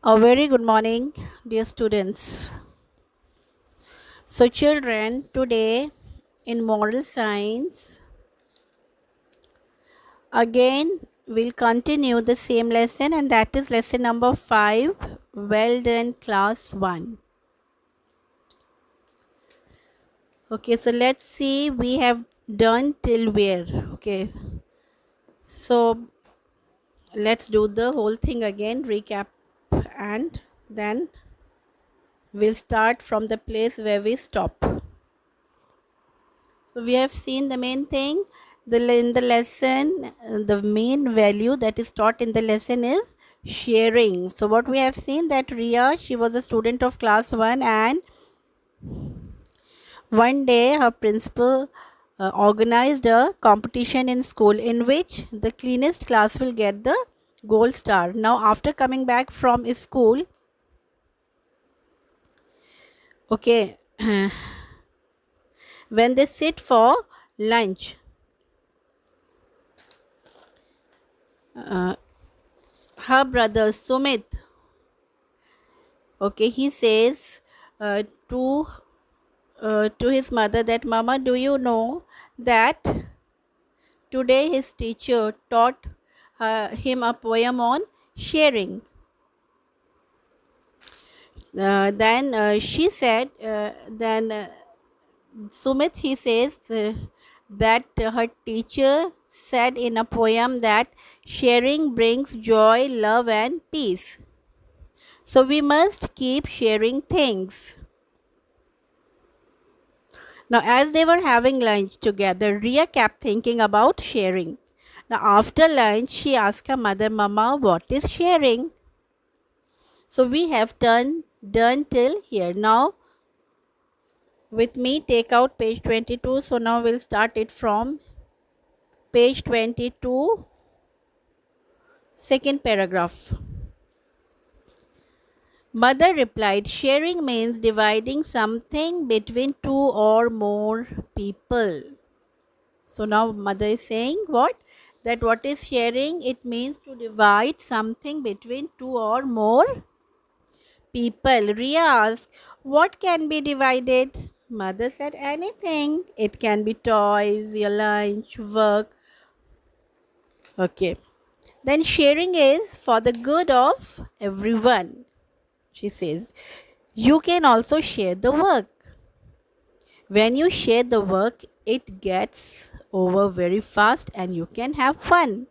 A very good morning, dear students. So, children, today in moral science, again we'll continue the same lesson, and that is lesson number 5. Well done, class 1. Okay, so let's see, we have done till where? Okay, so let's do the whole thing again, recap, and then we'll start from the place where we stop. So we have seen the main thing. In the lesson, the main value that is taught in the lesson is sharing. So what we have seen that Ria, she was a student of class 1, and one day her principal organized a competition in school in which the cleanest class will get the gold star. Now after coming back from school, okay, when they sit for lunch, her brother Sumit, okay, he says uh, to to his mother that, Mama, do you know that today his teacher taught him a poem on sharing. Then she said, then Sumit, he says that her teacher said in a poem that sharing brings joy, love and peace. So we must keep sharing things. Now, as they were having lunch together, Ria kept thinking about sharing. Now, after lunch, she asked her mother, Mama, what is sharing? So, we have done till here. Now, with me, take out page 22. So, now we'll start it from page 22, second paragraph. Mother replied, sharing means dividing something between two or more people. So now mother is saying what? That what is sharing? It means to divide something between two or more people. Ria asked, what can be divided? Mother said, anything. It can be toys, your lunch, work. Okay. Then sharing is for the good of everyone. She says, you can also share the work. When you share the work, it gets over very fast and you can have fun.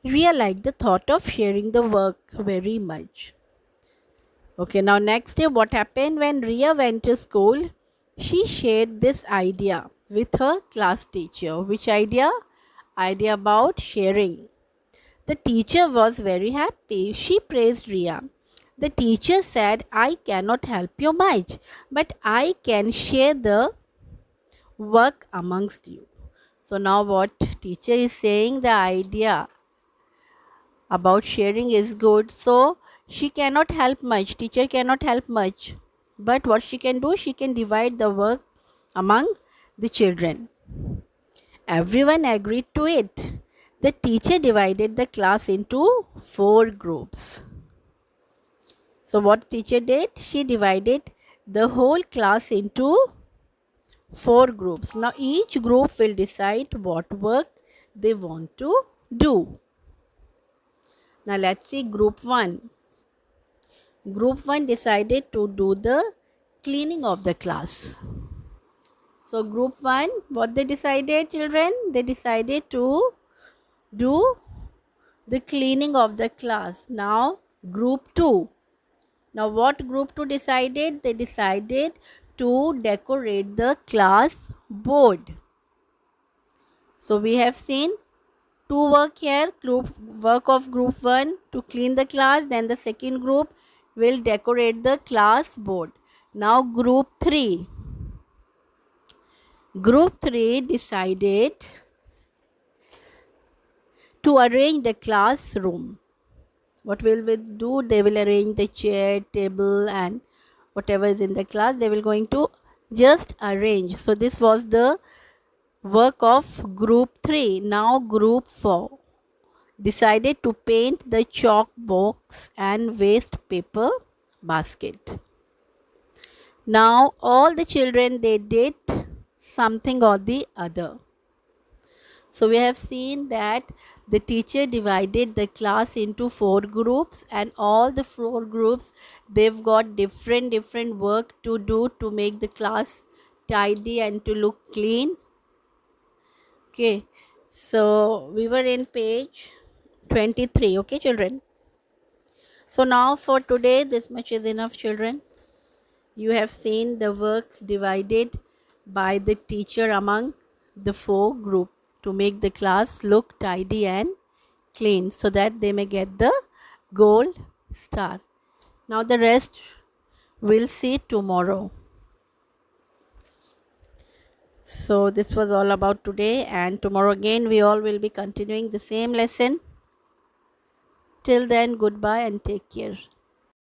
Ria liked the thought of sharing the work very much. Okay, now next day, what happened when Ria went to school? She shared this idea with her class teacher. Which idea? Idea about sharing. The teacher was very happy. She praised Ria. The teacher said, I cannot help you much, but I can share the work amongst you. So now what teacher is saying, the idea about sharing is good. So she cannot help much, teacher cannot help much, but what she can do, she can divide the work among the children. Everyone agreed to it. The teacher divided the class into 4 groups. So what teacher did, she divided the whole class into 4 groups. Now each group will decide what work they want to do. Now let's see group 1. Group 1 decided to do the cleaning of the class. So group 1, what they decided, children? They decided to do the cleaning of the class. Now group 2. Now what group 2 decided? They decided to decorate the class board. So we have seen 2 work here. Work of group 1 to clean the class, then the second group will decorate the class board. Now group 3. Group 3 decided to arrange the classroom. What will we do? They will arrange the chair, table and whatever is in the class. They will going to just arrange. So this was the work of group 3. Now group 4. decided to paint the chalk box and waste paper basket. Now all the children, they did something or the other. So we have seen that the teacher divided the class into 4 groups, and all the 4 groups, they've got different work to do to make the class tidy and to look clean. Okay, so we were in page 23. Okay, children. So now for today, this much is enough, children. You have seen the work divided by the teacher among the 4 groups to make the class look tidy and clean, so that they may get the gold star. Now the rest we'll see tomorrow. So this was all about today, and tomorrow again we all will be continuing the same lesson. Till then, goodbye and take care.